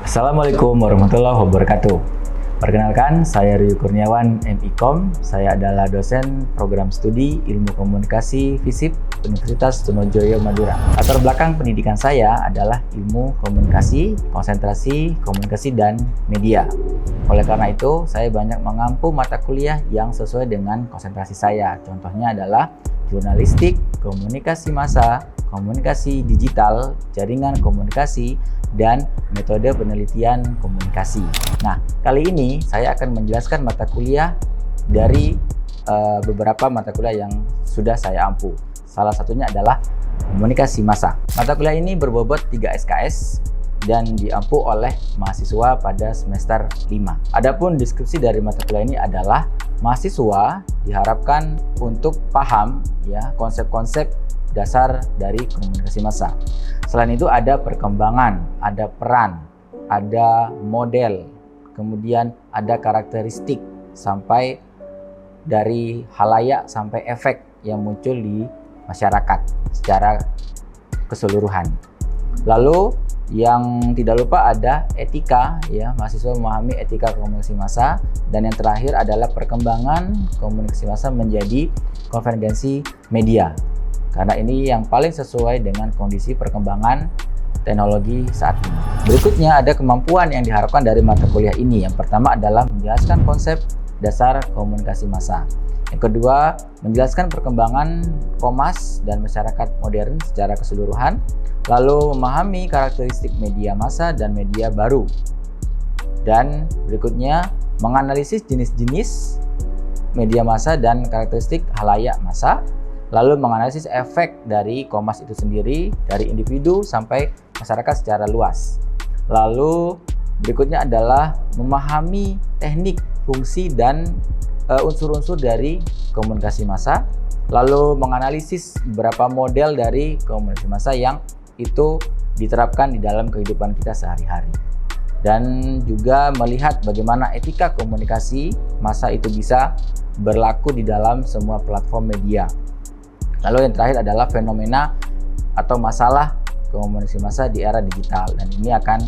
Assalamualaikum warahmatullahi wabarakatuh. Perkenalkan, saya Ryu Kurniawan, MIKOM. Saya adalah dosen program studi Ilmu Komunikasi FISIP Universitas Trunojoyo Madura. Latar belakang pendidikan saya adalah ilmu komunikasi, konsentrasi, komunikasi, dan media. Oleh karena itu, saya banyak mengampu mata kuliah yang sesuai dengan konsentrasi saya. Contohnya adalah jurnalistik, komunikasi massa, komunikasi digital, jaringan komunikasi, dan metode penelitian komunikasi. Nah, kali ini saya akan menjelaskan mata kuliah dari beberapa mata kuliah yang sudah saya ampu. Salah satunya adalah komunikasi massa. Mata kuliah ini berbobot 3 SKS dan diampu oleh mahasiswa pada semester 5. Adapun deskripsi dari mata kuliah ini adalah mahasiswa diharapkan untuk paham ya konsep-konsep dasar dari komunikasi massa. Selain itu ada perkembangan, ada peran, ada model, kemudian ada karakteristik sampai dari halayak sampai efek yang muncul di masyarakat secara keseluruhan. Lalu yang tidak lupa ada etika ya, mahasiswa memahami etika komunikasi massa, dan yang terakhir adalah perkembangan komunikasi massa menjadi konvergensi media. Karena ini yang paling sesuai dengan kondisi perkembangan teknologi saat ini. Berikutnya ada kemampuan yang diharapkan dari mata kuliah ini. Yang pertama adalah menjelaskan konsep dasar komunikasi massa. Yang kedua, menjelaskan perkembangan komas dan masyarakat modern secara keseluruhan. Lalu memahami karakteristik media massa dan media baru. Dan berikutnya, menganalisis jenis-jenis media massa dan karakteristik halayak massa. Lalu menganalisis efek dari komas itu sendiri, dari individu sampai masyarakat secara luas. Lalu berikutnya adalah memahami teknik, fungsi, dan unsur-unsur dari komunikasi massa. Lalu menganalisis beberapa model dari komunikasi massa yang itu diterapkan di dalam kehidupan kita sehari-hari. Dan juga melihat bagaimana etika komunikasi massa itu bisa berlaku di dalam semua platform media. Lalu yang terakhir adalah fenomena atau masalah komunikasi massa di era digital, dan ini akan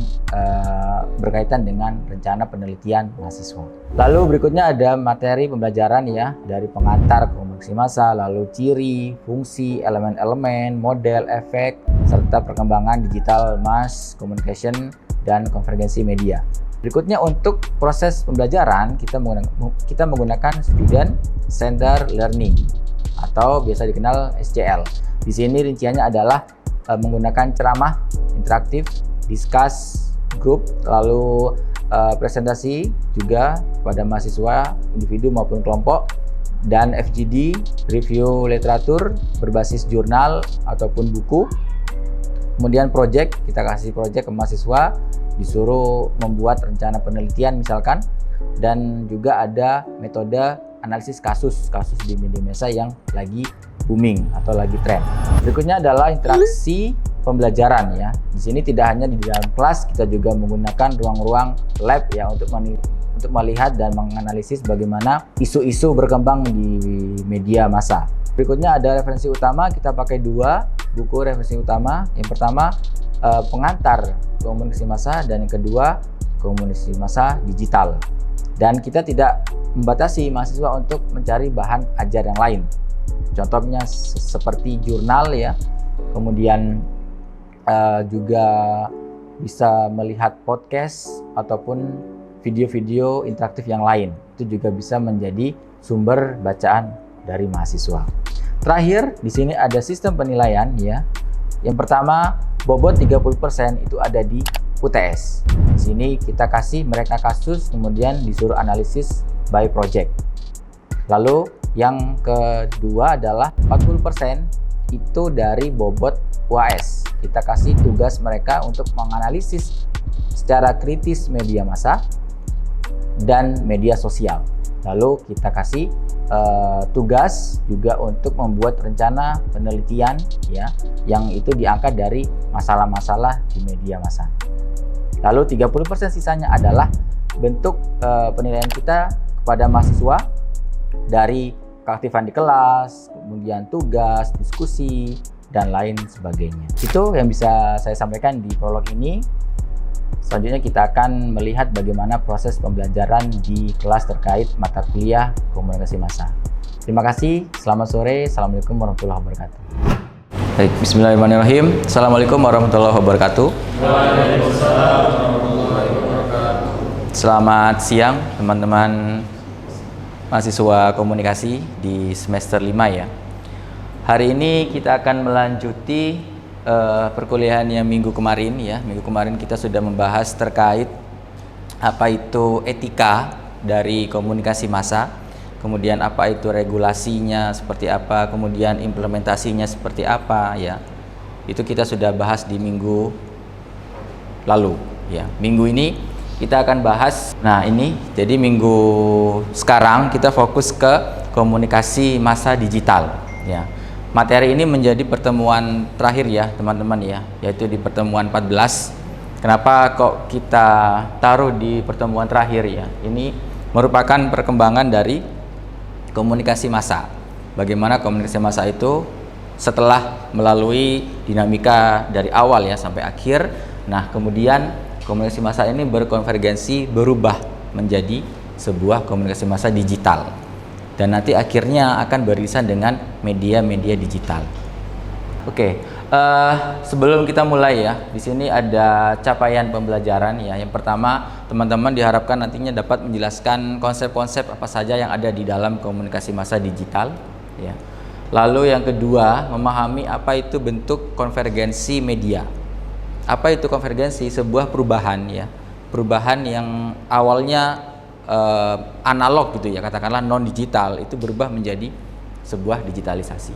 berkaitan dengan rencana penelitian mahasiswa. Lalu berikutnya ada materi pembelajaran ya dari pengantar komunikasi massa, lalu ciri, fungsi, elemen-elemen, model, efek, serta perkembangan digital mass communication dan konvergensi media. Berikutnya untuk proses pembelajaran kita menggunakan student centered learning atau biasa dikenal SCL. Di sini rinciannya adalah menggunakan ceramah interaktif, discuss group, lalu presentasi juga pada mahasiswa individu maupun kelompok, dan FGD, review literatur berbasis jurnal ataupun buku. Kemudian project, kita kasih project ke mahasiswa, disuruh membuat rencana penelitian misalkan, dan juga ada metode analisis kasus di media massa yang lagi booming atau lagi tren. Berikutnya adalah interaksi pembelajaran ya. Di sini tidak hanya di dalam kelas, kita juga menggunakan ruang-ruang lab ya untuk melihat dan menganalisis bagaimana isu-isu berkembang di media massa. Berikutnya ada referensi utama, kita pakai 2 buku referensi utama. Yang pertama pengantar komunikasi massa, dan yang kedua komunikasi massa digital. Dan kita tidak membatasi mahasiswa untuk mencari bahan ajar yang lain. Contohnya seperti jurnal ya, kemudian juga bisa melihat podcast ataupun video-video interaktif yang lain. Itu juga bisa menjadi sumber bacaan dari mahasiswa. Terakhir, di sini ada sistem penilaian ya. Yang pertama, bobot 30% itu ada di UTS. Di sini kita kasih mereka kasus, kemudian disuruh analisis by project. Lalu yang kedua adalah 40% itu dari bobot UAS. Kita kasih tugas mereka untuk menganalisis secara kritis media massa dan media sosial. Lalu kita kasih tugas juga untuk membuat rencana penelitian ya, yang itu diangkat dari masalah-masalah di media massa. Lalu 30% sisanya adalah bentuk penilaian kita kepada mahasiswa dari keaktifan di kelas, kemudian tugas, diskusi, dan lain sebagainya. Itu yang bisa saya sampaikan di prolog ini. Selanjutnya kita akan melihat bagaimana proses pembelajaran di kelas terkait mata kuliah komunikasi massa. Terima kasih, selamat sore, Assalamualaikum warahmatullahi wabarakatuh. Baik, bismillahirrahmanirrahim. Assalamualaikum warahmatullahi wabarakatuh. Waalaikumsalam warahmatullahi wabarakatuh. Selamat siang teman-teman mahasiswa komunikasi di semester 5 ya. Hari ini kita akan melanjuti perkuliahan yang minggu kemarin ya. Minggu kemarin kita sudah membahas terkait apa itu etika dari komunikasi massa, kemudian apa itu regulasinya seperti apa, kemudian implementasinya seperti apa ya. Itu kita sudah bahas di minggu lalu ya. Minggu ini kita akan bahas, nah ini jadi minggu sekarang kita fokus ke komunikasi massa digital ya. Materi ini menjadi pertemuan terakhir ya teman-teman ya, yaitu di pertemuan 14. Kenapa kok kita taruh di pertemuan terakhir ya? Ini merupakan perkembangan dari komunikasi massa. Bagaimana komunikasi massa itu setelah melalui dinamika dari awal ya sampai akhir. Nah, kemudian komunikasi massa ini berkonvergensi, berubah menjadi sebuah komunikasi massa digital. Dan nanti akhirnya akan beririsan dengan media-media digital. Oke, sebelum kita mulai ya, di sini ada capaian pembelajaran ya. Yang pertama, teman-teman diharapkan nantinya dapat menjelaskan konsep-konsep apa saja yang ada di dalam komunikasi massa digital ya. Lalu yang kedua, memahami apa itu bentuk konvergensi media. Apa itu konvergensi? Sebuah perubahan ya. Perubahan yang awalnya analog gitu ya, katakanlah non digital, itu berubah menjadi sebuah digitalisasi.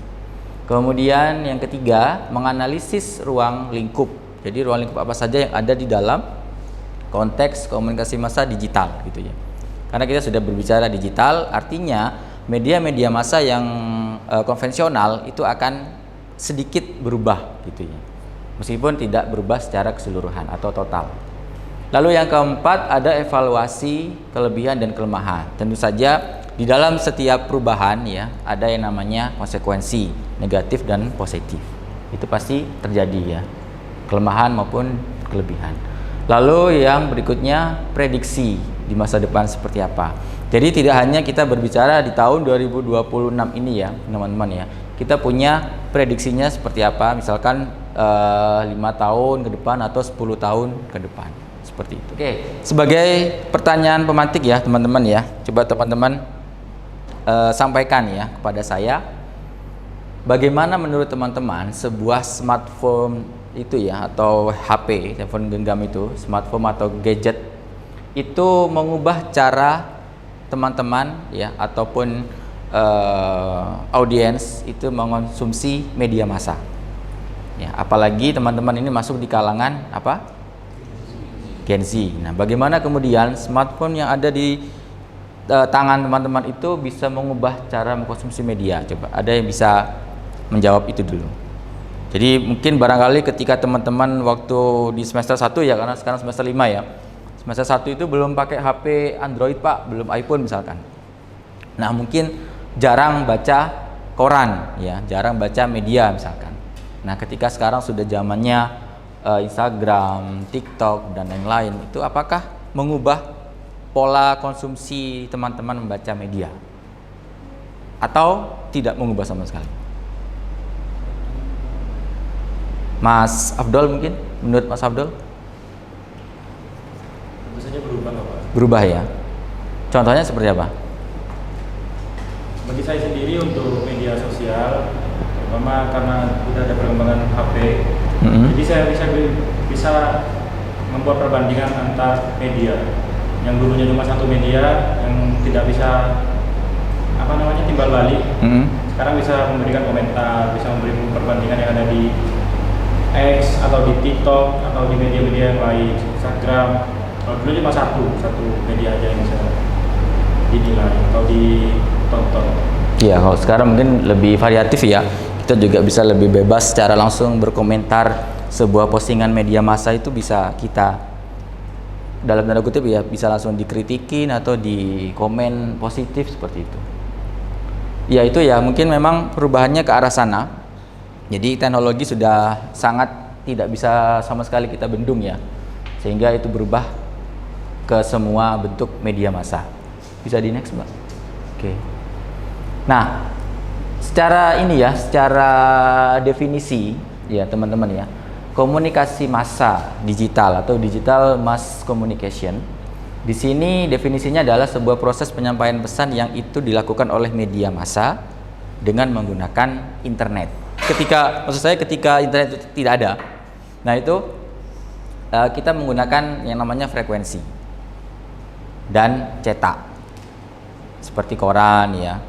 Kemudian yang ketiga, menganalisis ruang lingkup. Jadi ruang lingkup apa saja yang ada di dalam konteks komunikasi massa digital gitu ya. Karena kita sudah berbicara digital, artinya media-media massa yang konvensional itu akan sedikit berubah gitu ya. Meskipun tidak berubah secara keseluruhan atau total. Lalu yang keempat, ada evaluasi kelebihan dan kelemahan. Tentu saja di dalam setiap perubahan ya ada yang namanya konsekuensi negatif dan positif. Itu pasti terjadi ya, kelemahan maupun kelebihan. Lalu yang berikutnya, prediksi di masa depan seperti apa. Jadi tidak hanya kita berbicara di tahun 2026 ini ya teman-teman ya, kita punya prediksinya seperti apa, misalkan 5 tahun ke depan atau 10 tahun ke depan. Seperti itu. Oke, sebagai pertanyaan pemantik ya teman-teman ya, coba teman-teman sampaikan ya kepada saya, bagaimana menurut teman-teman sebuah smartphone itu ya, atau HP, telepon genggam itu, smartphone atau gadget itu mengubah cara teman-teman ya ataupun audiens itu mengonsumsi media massa. Ya, apalagi teman-teman ini masuk di kalangan apa? Gen Z. Nah, bagaimana kemudian smartphone yang ada di tangan teman-teman itu bisa mengubah cara mengkonsumsi media? Coba, ada yang bisa menjawab itu dulu. Jadi mungkin barangkali ketika teman-teman waktu di semester 1 ya, karena sekarang semester 5 ya. Semester 1 itu belum pakai HP Android Pak, belum iPhone misalkan. Nah, mungkin jarang baca koran ya, jarang baca media misalkan. Nah, ketika sekarang sudah zamannya Instagram, TikTok, dan lain-lain, itu apakah mengubah pola konsumsi teman-teman membaca media? Atau tidak mengubah sama sekali? Mas Afdol mungkin? Menurut Mas Afdol? Tentu saja berubah Pak. Berubah ya? Contohnya seperti apa? Bagi saya sendiri untuk media sosial, terutama karena sudah ada perkembangan HP, jadi saya bisa membuat perbandingan antar media yang dulunya cuma satu media yang tidak bisa timbal balik. Sekarang bisa memberikan komentar, bisa memberi perbandingan yang ada di X atau di TikTok atau di media-media yang lain, Instagram. Kalau dulu cuma satu media aja yang bisa dinilai atau ditonton. Iya, kalau sekarang mungkin lebih variatif ya. Kita juga bisa lebih bebas secara langsung berkomentar. Sebuah postingan media massa itu bisa kita dalam tanda kutip ya, bisa langsung dikritikin atau di komen positif seperti itu. Ya itu ya, mungkin memang perubahannya ke arah sana. Jadi teknologi sudah sangat tidak bisa sama sekali kita bendung ya, sehingga itu berubah ke semua bentuk media massa. Bisa di next Mbak. Oke. Nah, secara ini ya, secara definisi ya teman-teman ya, komunikasi massa digital atau digital mass communication, di sini definisinya adalah sebuah proses penyampaian pesan yang itu dilakukan oleh media massa dengan menggunakan internet. Ketika internet itu tidak ada, nah itu kita menggunakan yang namanya frekuensi dan cetak, seperti koran ya,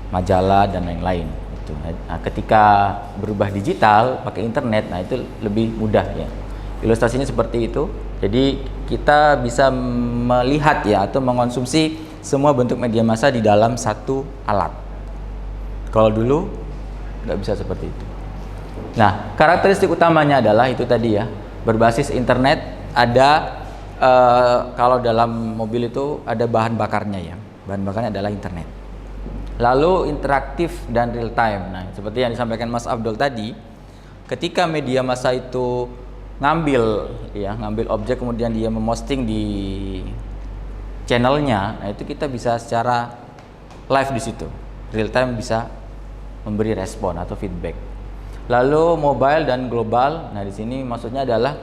majalah dan lain-lain. Itu. Nah, ketika berubah digital pakai internet, nah itu lebih mudah ya. Ilustrasinya seperti itu. Jadi kita bisa melihat ya atau mengonsumsi semua bentuk media massa di dalam satu alat. Kalau dulu nggak bisa seperti itu. Nah, karakteristik utamanya adalah itu tadi ya, berbasis internet. Ada kalau dalam mobil itu ada bahan bakarnya ya. Bahan bakarnya adalah internet. Lalu interaktif dan real time. Nah, seperti yang disampaikan Mas Abdul tadi, ketika media massa itu ngambil objek kemudian dia memposting di channelnya, nah itu kita bisa secara live di situ, real time bisa memberi respon atau feedback. Lalu mobile dan global. Nah, di sini maksudnya adalah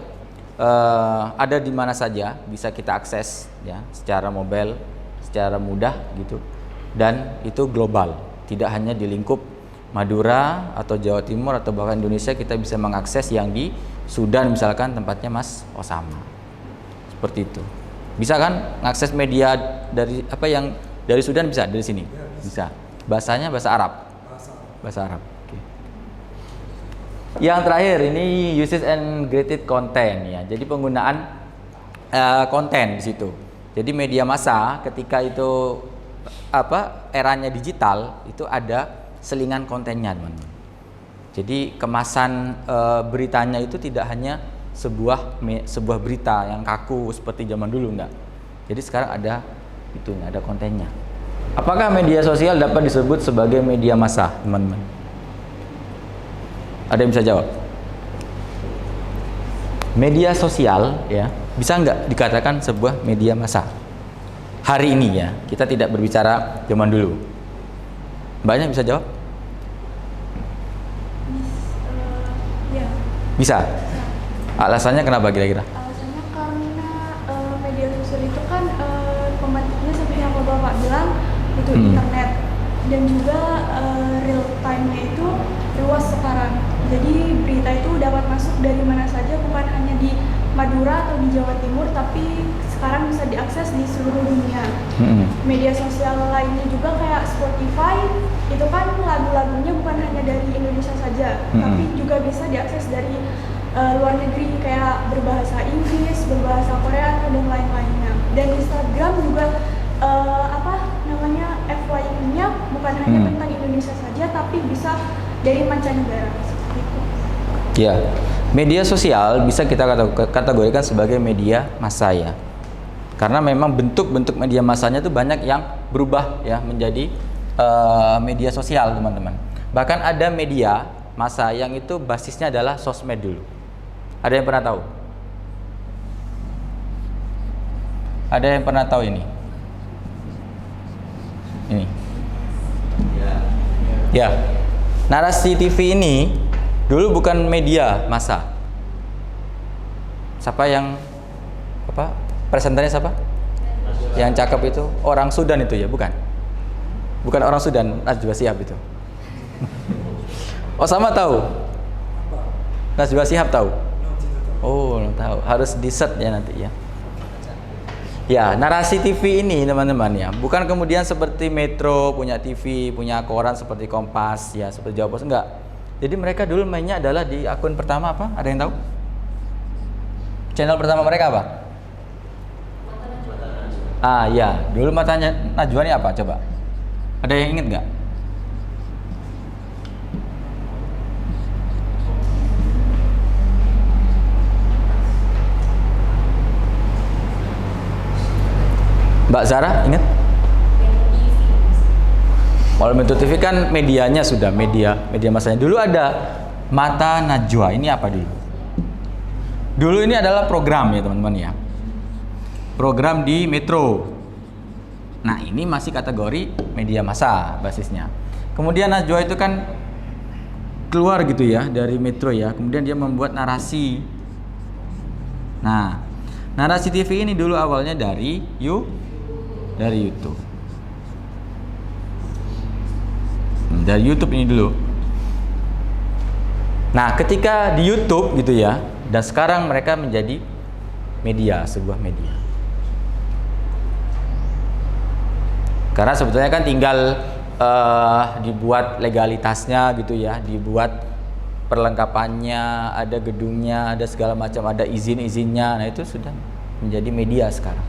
ada di mana saja bisa kita akses ya secara mobile, secara mudah gitu. Dan itu global, tidak hanya di lingkup Madura atau Jawa Timur atau bahkan Indonesia. Kita bisa mengakses yang di Sudan misalkan, tempatnya Mas Osama. Seperti itu. Bisa kan mengakses media dari yang dari Sudan, bisa dari sini? Bisa. Bahasanya bahasa Arab. Bahasa Arab. Oke. Yang terakhir ini uses and created content ya. Jadi penggunaan konten di situ. Jadi media massa ketika itu eranya digital itu ada selingan kontennya, teman-teman. Jadi kemasan beritanya itu tidak hanya sebuah berita yang kaku seperti zaman dulu, enggak. Jadi sekarang ada itunya, ada kontennya. Apakah media sosial dapat disebut sebagai media massa, teman-teman? Ada yang bisa jawab? Media sosial ya, bisa nggak dikatakan sebuah media massa? Hari ini ya, kita tidak berbicara zaman dulu. Mbaknya bisa jawab? Bisa? Alasannya kenapa kira-kira? Alasannya karena media sosial itu kan pembentuknya seperti yang Bapak bilang itu internet, dan juga real time-nya itu luas sekarang. Jadi berita itu dapat masuk dari mana saja, bukan hanya di Madura atau di Jawa Timur, tapi sekarang bisa diakses di seluruh dunia. Media sosial lainnya juga kayak Spotify, itu kan lagu-lagunya bukan hanya dari Indonesia saja, tapi juga bisa diakses dari luar negeri, kayak berbahasa Inggris, berbahasa Korea, dan lain-lainnya. Dan Instagram juga FYI-nya bukan hanya tentang Indonesia saja, tapi bisa dari mancanegara seperti itu. Ya, media sosial bisa kita kategorikan sebagai media massa ya. Karena memang bentuk-bentuk media massanya itu banyak yang berubah ya menjadi media sosial, teman-teman. Bahkan ada media massa yang itu basisnya adalah sosmed dulu. Ada yang pernah tahu? Ada yang pernah tahu ini? Ini. Ya. Narasi TV ini dulu bukan media massa. Siapa yang presenternya siapa? Yang cakep itu orang Sudan itu ya, bukan? Bukan orang Sudan, Najwa Shihab itu. Osama tahu? Najwa Shihab tahu? Oh, tahu. Harus di-search ya nanti ya. Ya, narasi TV ini teman-teman ya, bukan kemudian seperti Metro punya TV, punya koran seperti Kompas ya, seperti Jawa Pos, enggak. Jadi mereka dulu mainnya adalah di akun pertama apa? Ada yang tahu? Channel pertama mereka apa? Ya, dulu matanya Najwa ini apa? Coba. Ada yang inget nggak? Mbak Zara inget? Kalau Metro TV kan medianya sudah media masanya. Dulu ada Mata Najwa. Ini apa dulu? Dulu ini adalah program ya teman-teman ya. Program di Metro. Nah, ini masih kategori media massa basisnya. Kemudian Najwa itu kan keluar gitu ya dari Metro ya. Kemudian dia membuat narasi. Nah, narasi TV ini dulu awalnya dari YouTube. Dari YouTube ini dulu. Nah, ketika di YouTube gitu ya, dan sekarang mereka menjadi media, sebuah media. Karena sebetulnya kan tinggal dibuat legalitasnya gitu ya, dibuat perlengkapannya, ada gedungnya, ada segala macam, ada izin-izinnya. Nah, itu sudah menjadi media sekarang.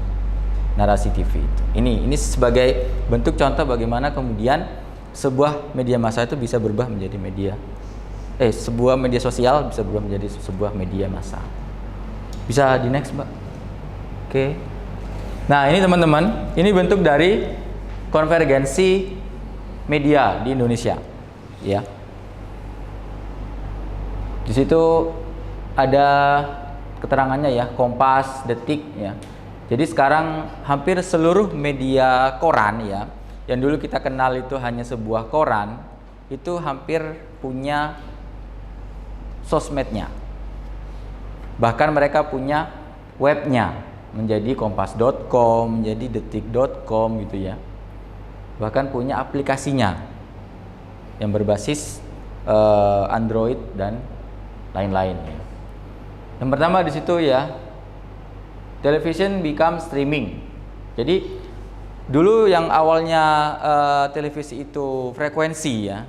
Narasi TV itu. Ini sebagai bentuk contoh bagaimana kemudian sebuah media massa itu bisa berubah menjadi sebuah media sosial bisa berubah menjadi sebuah media massa. Bisa di next, Mbak. Oke. Nah, ini teman-teman, ini bentuk dari konvergensi media di Indonesia. Ya. Di situ ada keterangannya ya, Kompas, Detik ya. Jadi sekarang hampir seluruh media koran ya, yang dulu kita kenal itu hanya sebuah koran, itu hampir punya sosmednya. Bahkan mereka punya webnya, menjadi kompas.com, menjadi detik.com gitu ya. Bahkan punya aplikasinya yang berbasis Android dan lain-lain ya. Yang pertama di situ ya, television become streaming. Jadi dulu yang awalnya televisi itu frekuensi ya,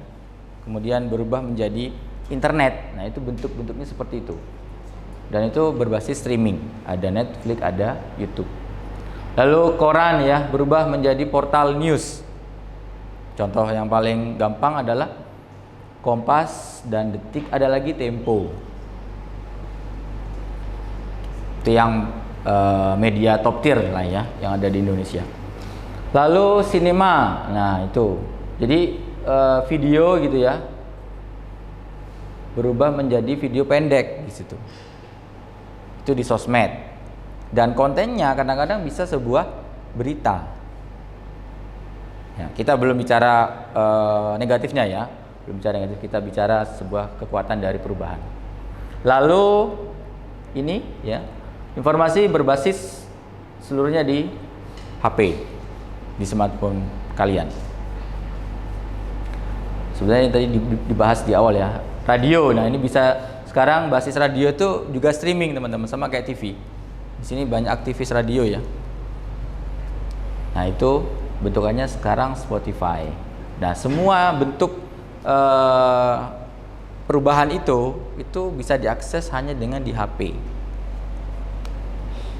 kemudian berubah menjadi internet. Nah, itu bentuk-bentuknya seperti itu. Dan itu berbasis streaming. Ada Netflix, ada YouTube. Lalu koran ya, berubah menjadi portal news. Contoh yang paling gampang adalah Kompas dan Detik, ada lagi Tempo. Itu yang media top tier lah ya, yang ada di Indonesia. Lalu sinema, nah itu, jadi video gitu ya, berubah menjadi video pendek di situ. Itu di sosmed. Dan kontennya kadang-kadang bisa sebuah berita. Ya, kita belum bicara negatifnya ya, belum bicara negatif, kita bicara sebuah kekuatan dari perubahan. Lalu ini ya, informasi berbasis seluruhnya di HP. Di smartphone kalian. Sebenarnya yang tadi dibahas di awal ya, radio. Nah, ini bisa sekarang basis radio itu juga streaming teman-teman, sama kayak TV. Di sini banyak aktivis radio ya. Nah, itu bentukannya sekarang Spotify. Nah, semua bentuk perubahan itu bisa diakses hanya dengan di HP.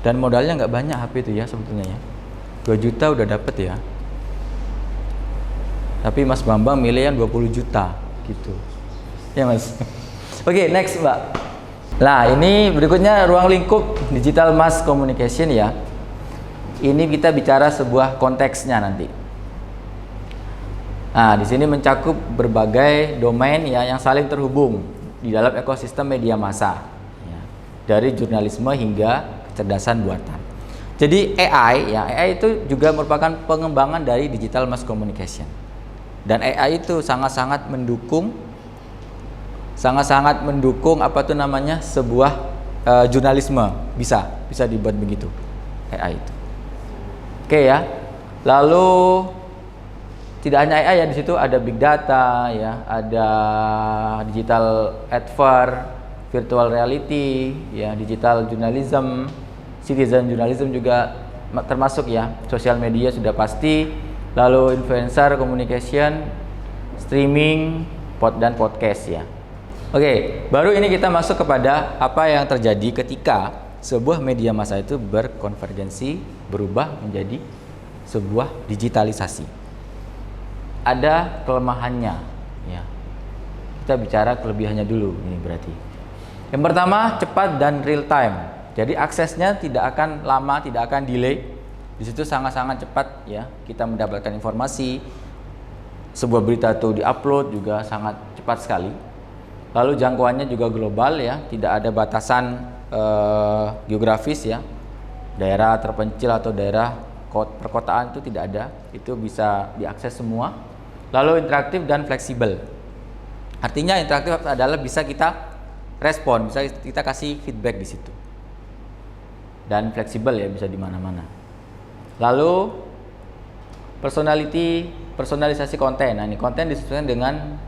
Dan modalnya nggak banyak HP itu ya sebetulnya ya. 2 juta udah dapet ya. Tapi Mas Bambang milih yang 20 juta gitu. Ya Mas. Oke, next Mbak. Nah, ini berikutnya ruang lingkup digital mass communication ya. Ini kita bicara sebuah konteksnya nanti. Nah, di sini mencakup berbagai domain ya yang saling terhubung di dalam ekosistem media massa. Ya. Dari jurnalisme hingga kecerdasan buatan. Jadi AI itu juga merupakan pengembangan dari digital mass communication. Dan AI itu sangat-sangat mendukung sebuah jurnalisme, bisa dibuat begitu AI itu. Oke ya. Lalu tidak hanya AI ya, di situ ada big data ya, ada digital advert, virtual reality ya, digital journalism, citizen journalism juga termasuk ya, sosial media sudah pasti, lalu influencer communication, streaming, dan podcast ya. Oke, baru ini kita masuk kepada apa yang terjadi ketika sebuah media massa itu berkonvergensi, berubah menjadi sebuah digitalisasi. Ada kelemahannya ya. Kita bicara kelebihannya dulu ini berarti. Yang pertama, cepat dan real time. Jadi aksesnya tidak akan lama, tidak akan delay. Di situ sangat-sangat cepat ya, kita mendapatkan informasi sebuah berita itu diupload juga sangat cepat sekali. Lalu jangkauannya juga global ya, tidak ada batasan geografis ya. Daerah terpencil atau daerah perkotaan itu tidak ada, itu bisa diakses semua. Lalu interaktif dan fleksibel. Artinya interaktif adalah bisa kita respon, bisa kita kasih feedback di situ. Dan fleksibel ya, bisa di mana-mana. Lalu personalisasi konten. Nah, ini konten disesuaikan dengan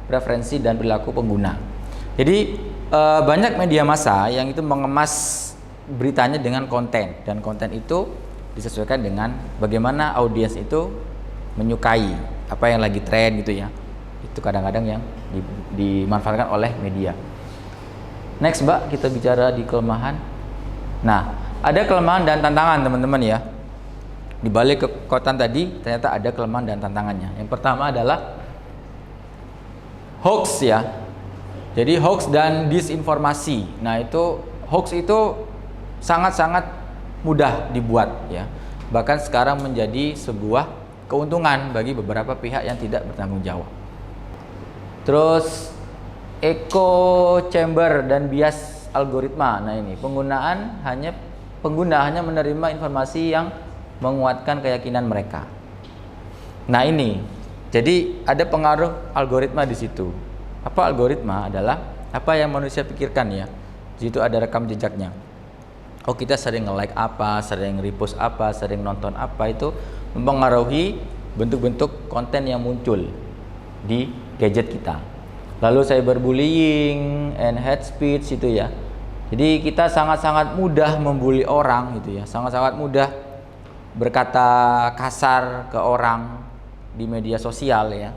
preferensi dan perilaku pengguna. Jadi banyak media massa yang itu mengemas beritanya dengan konten, dan konten itu disesuaikan dengan bagaimana audiens itu menyukai apa yang lagi tren gitu ya. Itu kadang-kadang yang dimanfaatkan oleh media. Next Mbak, kita bicara di kelemahan. Nah, ada kelemahan dan tantangan teman-teman ya. Di balik kekuatan tadi ternyata ada kelemahan dan tantangannya. Yang pertama adalah hoax ya. Jadi hoax dan disinformasi. Nah, itu hoax itu sangat-sangat mudah dibuat ya. Bahkan sekarang menjadi sebuah keuntungan bagi beberapa pihak yang tidak bertanggung jawab. Terus echo chamber dan bias algoritma. Nah, ini pengguna hanya menerima informasi yang menguatkan keyakinan mereka. Nah, ini jadi ada pengaruh algoritma di situ. Apa algoritma? Adalah apa yang manusia pikirkan ya. Di situ ada rekam jejaknya. Oh, kita sering nge-like apa, sering repost apa, sering nonton apa, itu mempengaruhi bentuk-bentuk konten yang muncul di gadget kita. Lalu cyberbullying and hate speech itu ya. Jadi kita sangat-sangat mudah membuli orang gitu ya. Sangat-sangat mudah berkata kasar ke orang di media sosial ya.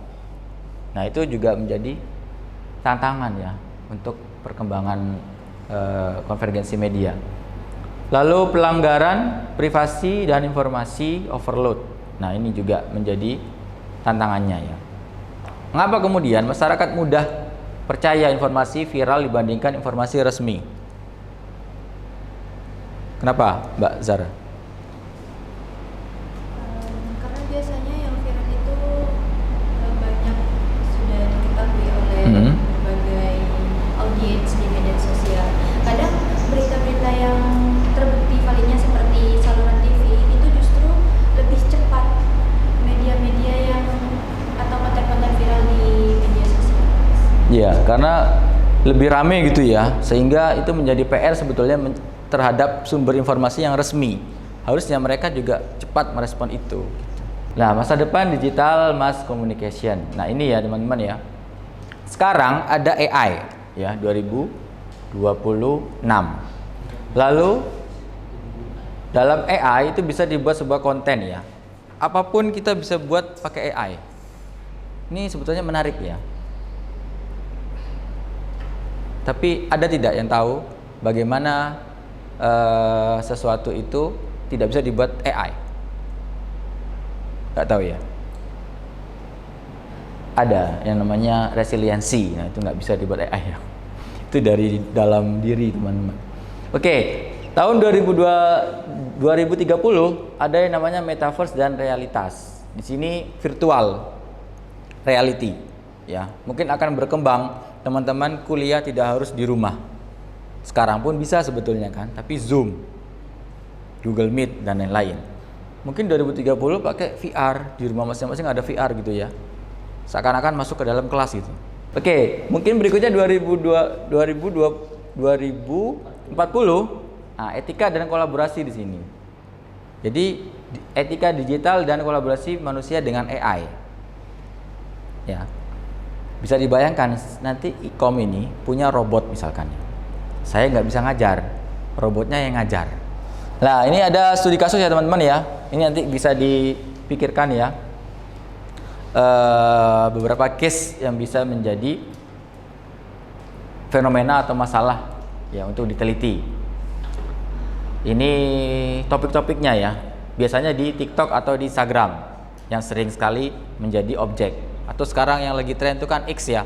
Nah, itu juga menjadi tantangan ya untuk perkembangan konvergensi media. Lalu pelanggaran privasi dan informasi overload. Nah, ini juga menjadi tantangannya ya. Mengapa kemudian masyarakat mudah percaya informasi viral dibandingkan informasi resmi? Kenapa, Mbak Zara? Karena biasanya yang viral itu banyak sudah diketahui oleh berbagai audiens di media sosial. Kadang berita-berita yang terbukti validnya seperti saluran TV itu justru lebih cepat media-media yang atau konten-konten viral di media sosial. Ya, karena lebih rame gitu ya, sehingga itu menjadi PR sebetulnya terhadap sumber informasi yang resmi. Harusnya mereka juga cepat merespon itu. Nah, masa depan digital mass communication. Nah, ini ya teman-teman ya. Sekarang ada AI ya, 2026. Lalu dalam AI itu bisa dibuat sebuah konten ya. Apapun kita bisa buat pakai AI. Ini sebetulnya menarik ya. Tapi ada tidak yang tahu bagaimana sesuatu itu tidak bisa dibuat AI? Nggak tahu ya. Ada yang namanya resiliensi. Nah, itu nggak bisa dibuat AI ya. Itu dari dalam diri teman-teman. Oke, tahun 2030 ada yang namanya metaverse dan realitas. Di sini virtual reality ya. Mungkin akan berkembang, teman-teman kuliah tidak harus di rumah. Sekarang pun bisa sebetulnya kan, tapi Zoom, Google Meet dan lain-lain. Mungkin 2030 pakai VR, di rumah masing-masing ada VR gitu ya. Seakan-akan masuk ke dalam kelas gitu. Oke, mungkin berikutnya 2040. Nah, etika dan kolaborasi di sini. Jadi etika digital dan kolaborasi manusia dengan AI. Ya. Bisa dibayangkan nanti ikom ini punya robot misalkan. Saya nggak bisa ngajar, robotnya yang ngajar. Nah, ini ada studi kasus ya teman-teman ya. Ini nanti bisa dipikirkan ya. Beberapa case yang bisa menjadi fenomena atau masalah ya untuk diteliti. Ini topik-topiknya ya. Biasanya di TikTok atau di Instagram yang sering sekali menjadi objek. Atau sekarang yang lagi tren itu kan X ya.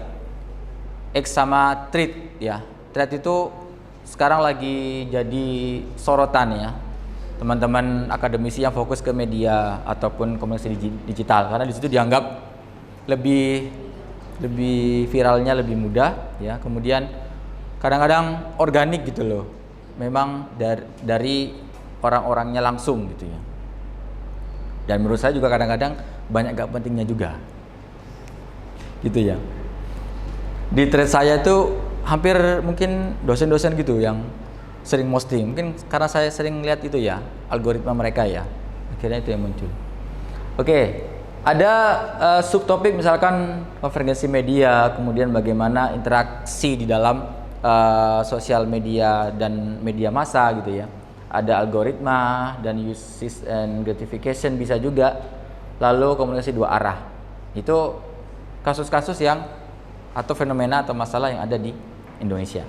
X sama Thread ya. Thread itu sekarang lagi jadi sorotan ya. Teman-teman akademisi yang fokus ke media ataupun komunikasi digital, karena di situ dianggap lebih viralnya lebih mudah ya. Kemudian kadang-kadang organik gitu loh. Memang dari orang-orangnya langsung gitu ya. Dan menurut saya juga kadang-kadang banyak gak pentingnya juga. Gitu ya. Di thread saya tuh hampir mungkin dosen-dosen gitu yang sering posting. Mungkin karena saya sering lihat itu ya, algoritma mereka ya. Akhirnya itu yang muncul. Oke, ada subtopik misalkan konvergensi media, kemudian bagaimana interaksi di dalam sosial media dan media massa gitu ya. Ada algoritma dan uses and gratification bisa juga. Lalu komunikasi dua arah. Itu kasus-kasus yang atau fenomena atau masalah yang ada di Indonesia.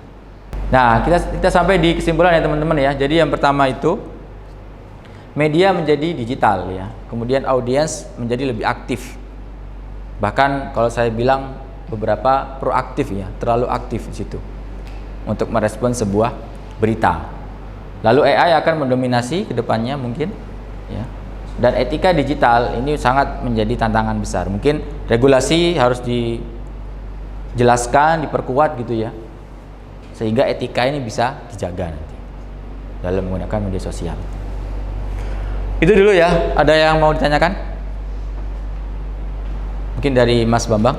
Nah, kita sampai di kesimpulan ya teman-teman ya. Jadi yang pertama itu media menjadi digital ya. Kemudian audiens menjadi lebih aktif. Bahkan kalau saya bilang beberapa proaktif ya, terlalu aktif di situ untuk merespon sebuah berita. Lalu AI akan mendominasi ke depannya mungkin ya. Dan etika digital ini sangat menjadi tantangan besar. Mungkin regulasi harus dijelaskan, diperkuat gitu ya. Sehingga etika ini bisa dijaga nanti dalam menggunakan media sosial. Itu dulu ya. Ada yang mau ditanyakan? Mungkin dari Mas Bambang.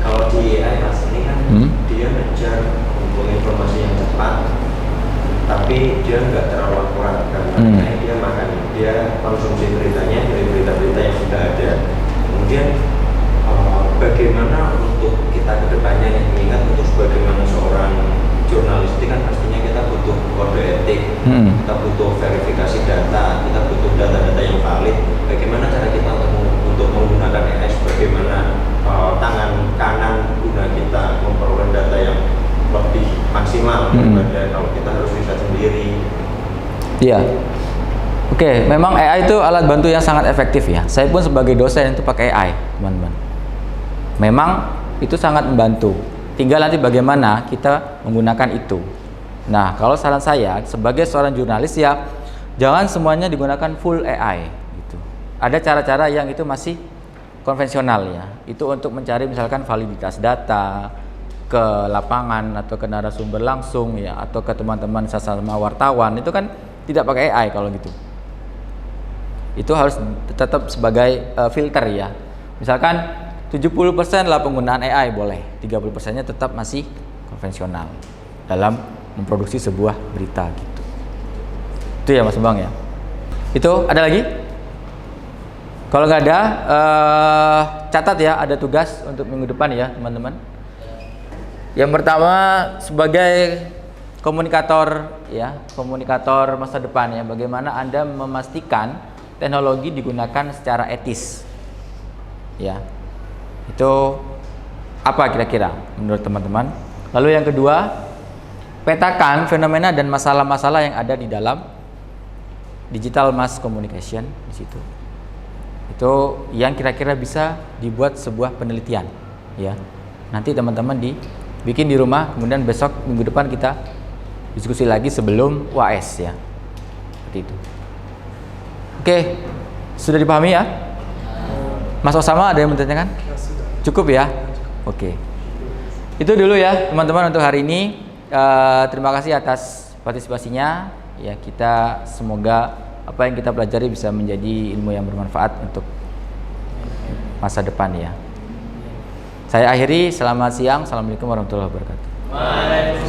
Kalau di AI Mas ini kan dia ngejar untuk informasi yang cepat, tapi dia nggak terlalu akurat karena dia konsumsi beritanya dari berita-berita yang sudah ada. Kemudian bagaimana untuk kita kedepannya yang mengingat untuk sebagaimana seorang jurnalistik kan pastinya kita butuh kode etik, kita butuh verifikasi data, kita butuh data-data yang valid. Bagaimana cara kita untuk menggunakan AI sebagaimana tangan kanan guna kita memperoleh data yang lebih maksimal daripada kalau kita harus riset sendiri. Iya. Oke, memang AI itu alat bantu yang sangat efektif ya. Saya pun sebagai dosen itu pakai AI, teman-teman. Memang itu sangat membantu. Tinggal nanti bagaimana kita menggunakan itu. Nah, kalau saran saya sebagai seorang jurnalis ya, jangan semuanya digunakan full AI gitu. Ada cara-cara yang itu masih konvensional ya. Itu untuk mencari misalkan validitas data ke lapangan atau ke narasumber langsung ya, atau ke teman-teman sesama wartawan. Itu kan tidak pakai AI kalau gitu. Itu harus tetap sebagai filter ya. Misalkan 70% lah penggunaan AI boleh, 30%-nya tetap masih konvensional dalam memproduksi sebuah berita gitu. Itu ya Mas Bang ya. Itu ada lagi? Kalau nggak ada, catat ya, ada tugas untuk minggu depan ya teman-teman. Yang pertama sebagai komunikator ya, komunikator masa depan ya, bagaimana Anda memastikan teknologi digunakan secara etis ya. Itu apa kira-kira menurut teman-teman? Lalu yang kedua, petakan fenomena dan masalah-masalah yang ada di dalam digital mass communication di situ. Itu yang kira-kira bisa dibuat sebuah penelitian ya. Nanti teman-teman dibikin di rumah, kemudian besok minggu depan kita diskusi lagi sebelum UAS ya. Seperti itu. Oke, sudah dipahami ya? Mas Osama ada yang bertanyakan? Cukup ya? Oke. Itu dulu ya teman-teman untuk hari ini. Terima kasih atas partisipasinya. Ya, kita semoga apa yang kita pelajari bisa menjadi ilmu yang bermanfaat untuk masa depan ya. Saya akhiri, selamat siang. Assalamualaikum warahmatullahi wabarakatuh.